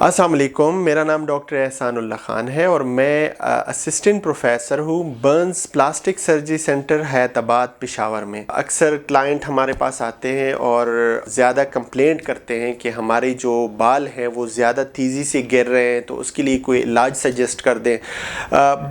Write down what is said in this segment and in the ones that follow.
अस्सलाम वालेकुम, मेरा नाम डॉक्टर एहसानुल्लाह ख़ान है और मैं असिस्टेंट प्रोफेसर हूँ Burns plastic surgery centre Hyderabad Peshawar में। अक्सर क्लाइंट हमारे पास आते हैं और ज़्यादा कंप्लेंट करते हैं कि हमारे जो बाल हैं वो ज़्यादा तेज़ी से गिर रहे हैं, तो उसके लिए कोई इलाज सजेस्ट कर दें।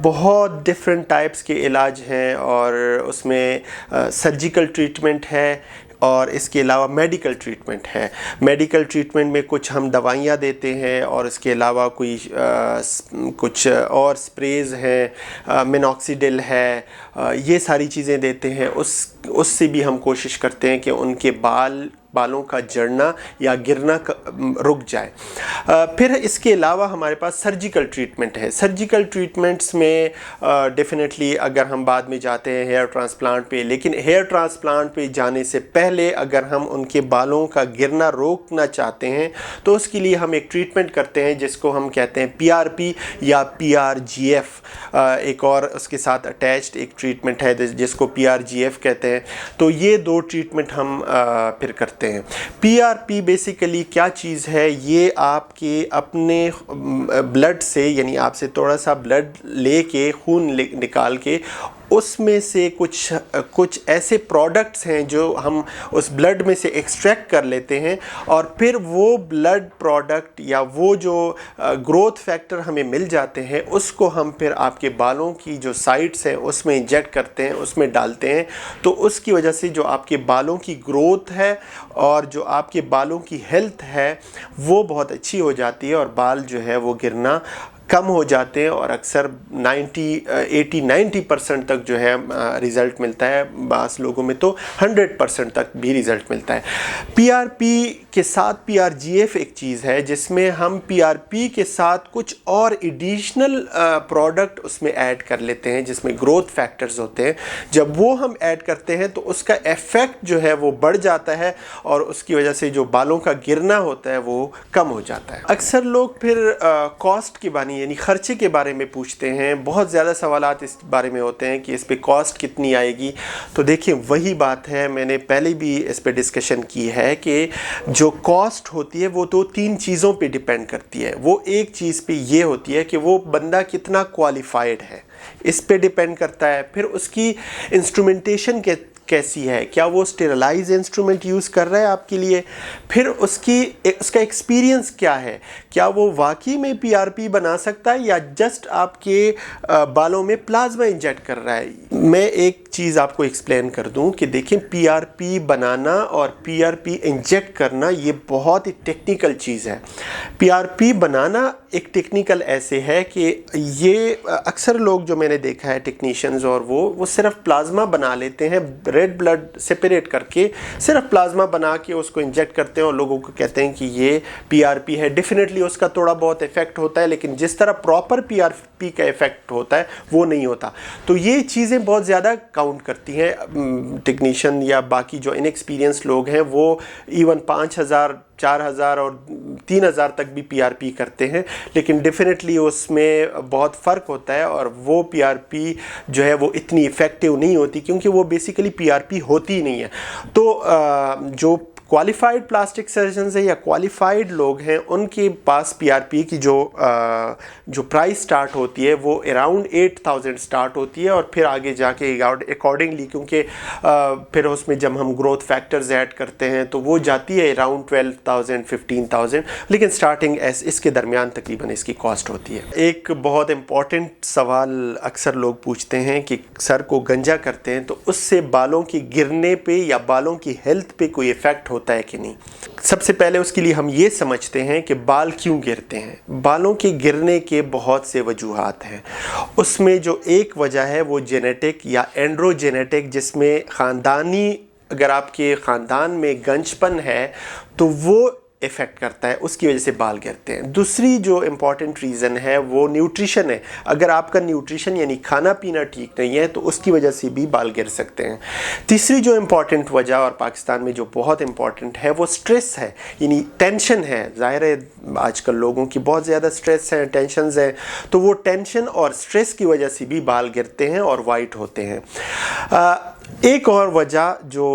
बहुत डिफरेंट टाइप्स के इलाज हैं और उसमें सर्जिकल ट्रीटमेंट है और इसके अलावा मेडिकल ट्रीटमेंट है। मेडिकल ट्रीटमेंट में कुछ हम दवाइयाँ देते हैं और इसके अलावा कुछ और स्प्रेज़ हैं, मिनॉक्सिडिल है, ये सारी चीज़ें देते हैं। उससे भी हम कोशिश करते हैं कि उनके बालों का झड़ना या गिरना रुक जाए। फिर इसके अलावा हमारे पास सर्जिकल ट्रीटमेंट है। सर्जिकल ट्रीटमेंट्स में डेफिनेटली अगर हम बाद में जाते हैं हेयर ट्रांसप्लांट पे, लेकिन हेयर ट्रांसप्लांट पे जाने से पहले अगर हम उनके बालों का गिरना रोकना चाहते हैं तो उसके लिए हम एक ट्रीटमेंट करते हैं जिसको हम कहते हैं PRP या PRGF। एक और उसके साथ अटैच्ड एक ट्रीटमेंट है जिसको PRGF कहते हैं। तो ये दो ट्रीटमेंट हम फिर करते हैं। PRP बेसिकली क्या चीज़ है, ये आपके अपने ब्लड से, यानी आपसे थोड़ा सा ब्लड लेके खून निकाल के उसमें से कुछ ऐसे प्रोडक्ट्स हैं जो हम उस ब्लड में से एक्सट्रैक्ट कर लेते हैं और फिर वो ब्लड प्रोडक्ट या वो जो ग्रोथ फैक्टर हमें मिल जाते हैं उसको हम फिर आपके बालों की जो साइड्स हैं उसमें इंजेक्ट करते हैं, उसमें डालते हैं। तो उसकी वजह से जो आपके बालों की ग्रोथ है और जो आपके बालों की हेल्थ है वो बहुत अच्छी हो जाती है और बाल जो है वो गिरना कम हो जाते हैं और अक्सर 80-90% तक जो है रिज़ल्ट मिलता है। बास लोगों में तो 100% तक भी रिज़ल्ट मिलता है। PRP के साथ PRGF एक चीज़ है जिसमें हम PRP के साथ कुछ और एडिशनल प्रोडक्ट उसमें ऐड कर लेते हैं जिसमें ग्रोथ फैक्टर्स होते हैं। जब वो हम ऐड करते हैं तो उसका इफ़ेक्ट जो है वो बढ़ जाता है और उसकी वजह से जो बालों का गिरना होता है वो कम हो जाता है। अक्सर लोग फिर कॉस्ट के बारे यानी ख़र्चे के बारे में पूछते हैं। बहुत ज़्यादा सवालात इस बारे में होते हैं कि इस पे कॉस्ट कितनी आएगी। तो देखिए वही बात है, मैंने पहले भी इस पे डिस्कशन की है कि जो कॉस्ट होती है वो तो 3 चीज़ों पे डिपेंड करती है। वो एक चीज़ पे ये होती है कि वो बंदा कितना क्वालिफाइड है, इस पे डिपेंड करता है। फिर उसकी इंस्ट्रूमेंटेशन कैसी है, क्या वो स्टेरलाइज इंस्ट्रूमेंट यूज़ कर रहा है आपके लिए, फिर उसका एक्सपीरियंस क्या है, क्या वो वाकई में PRP बना सकता है या जस्ट आपके बालों में प्लाज्मा इंजेक्ट कर रहा है। मैं एक चीज़ आपको एक्सप्लेन कर दूं कि देखें PRP बनाना और PRP इंजेक्ट करना ये बहुत ही टेक्निकल चीज़ है। PRP बनाना एक टेक्निकल ऐसे है कि ये अक्सर लोग जो मैंने देखा है टेक्नीशियंस और वो सिर्फ प्लाज्मा बना लेते हैं, रेड ब्लड सेपरेट करके सिर्फ प्लाज्मा बना के उसको इंजेक्ट करते हैं और लोगों को कहते हैं कि ये PRP है। डेफिनेटली उसका थोड़ा बहुत इफेक्ट होता है लेकिन जिस तरह प्रॉपर PRP का इफेक्ट होता है वो नहीं होता। तो ये चीज़ें बहुत ज़्यादा काउंट करती हैं। टेक्नीशियन या बाकी जो इनएक्सपीरियंस लोग हैं वो इवन 5,000, 4,000 और 3,000 तक भी PRP करते हैं, लेकिन डेफिनेटली उसमें बहुत फ़र्क होता है और वो PRP जो है वो इतनी इफ़ेक्टिव नहीं होती क्योंकि वो बेसिकली PRP होती ही नहीं है। तो जो क्वालिफाइड प्लास्टिक सर्जन्स हैं या क्वालिफाइड लोग हैं उनके पास PRP की जो प्राइस स्टार्ट होती है वो अराउंड 8,000 स्टार्ट होती है और फिर आगे जाके अकॉर्डिंगली, क्योंकि फिर उसमें जब हम ग्रोथ फैक्टर्स ऐड करते हैं तो वो जाती है अराउंड 12,000 15,000, लेकिन स्टार्टिंग इसके दरमियान तकरीबन इसकी कॉस्ट होती है। एक बहुत इम्पॉर्टेंट सवाल अक्सर लोग पूछते हैं कि सर को गंजा करते हैं तो उससे बालों के गिरने पे या बालों की हेल्थ पे कोई इफ़ेक्ट होता है कि नहीं। सबसे पहले उसके लिए हम ये समझते हैं कि बाल क्यों गिरते हैं। बालों के गिरने के बहुत से वजूहात हैं। उसमें जो एक वजह है वो जेनेटिक या एंड्रोजेनेटिक, जिसमें ख़ानदानी, अगर आपके ख़ानदान में गंजपन है तो वो इफ़ेक्ट करता है, उसकी वजह से बाल गिरते हैं। दूसरी जो इम्पॉर्टेंट रीज़न है वो न्यूट्रिशन है। अगर आपका न्यूट्रिशन यानी खाना पीना ठीक नहीं है तो उसकी वजह से भी बाल गिर सकते हैं। तीसरी जो इम्पॉर्टेंट वजह और पाकिस्तान में जो बहुत इम्पॉर्टेंट है वो स्ट्रेस है, यानी टेंशन है। ज़ाहिर है आजकल लोगों की बहुत ज़्यादा स्ट्रेस है, टेंशन्स हैं, तो वो टेंशन और स्ट्रेस की वजह से भी बाल गिरते हैं और वाइट होते हैं। एक और वजह जो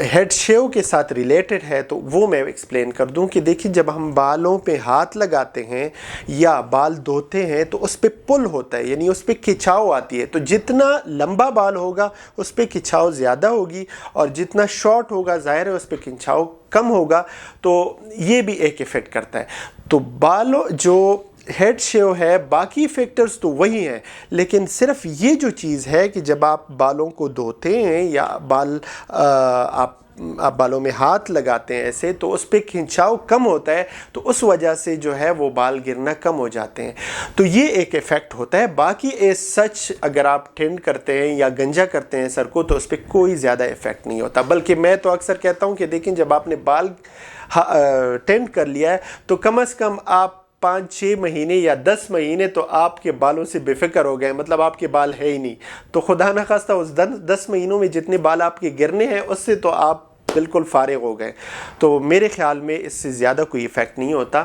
हेड शेव के साथ रिलेटेड है तो वो मैं एक्सप्लेन कर दूं कि देखिए, जब हम बालों पे हाथ लगाते हैं या बाल धोते हैं तो उस पे पुल होता है, यानी उस पे खिंचाव आती है। तो जितना लंबा बाल होगा उस पे खिंचाव ज़्यादा होगी, और जितना शॉर्ट होगा ज़ाहिर है उस पे खिंचाव कम होगा। तो ये भी एक इफ़ेक्ट करता है। तो बालों जो हेड शेव है, बाकी फैक्टर्स तो वही हैं, लेकिन सिर्फ ये जो चीज़ है कि जब आप बालों को धोते हैं या आप बालों में हाथ लगाते हैं ऐसे, तो उस पर खिंचाव कम होता है, तो उस वजह से जो है वो बाल गिरना कम हो जाते हैं। तो ये एक इफ़ेक्ट होता है। बाकी एज सच अगर आप टेंड करते हैं या गंजा करते हैं सर को, तो उस पर कोई ज़्यादा इफ़ेक्ट नहीं होता। बल्कि मैं तो अक्सर कहता हूँ कि देखें, जब आपने बाल टेंड कर लिया है तो कम से कम आप 5-6 महीने या 10 महीने तो आपके बालों से बेफिक्र हो गए, मतलब आपके बाल है ही नहीं। तो खुदा न खास्ता उस 10 महीनों में जितने बाल आपके गिरने हैं उससे तो आप बिल्कुल फारिग हो गए। तो मेरे ख्याल में इससे ज़्यादा कोई इफ़ेक्ट नहीं होता।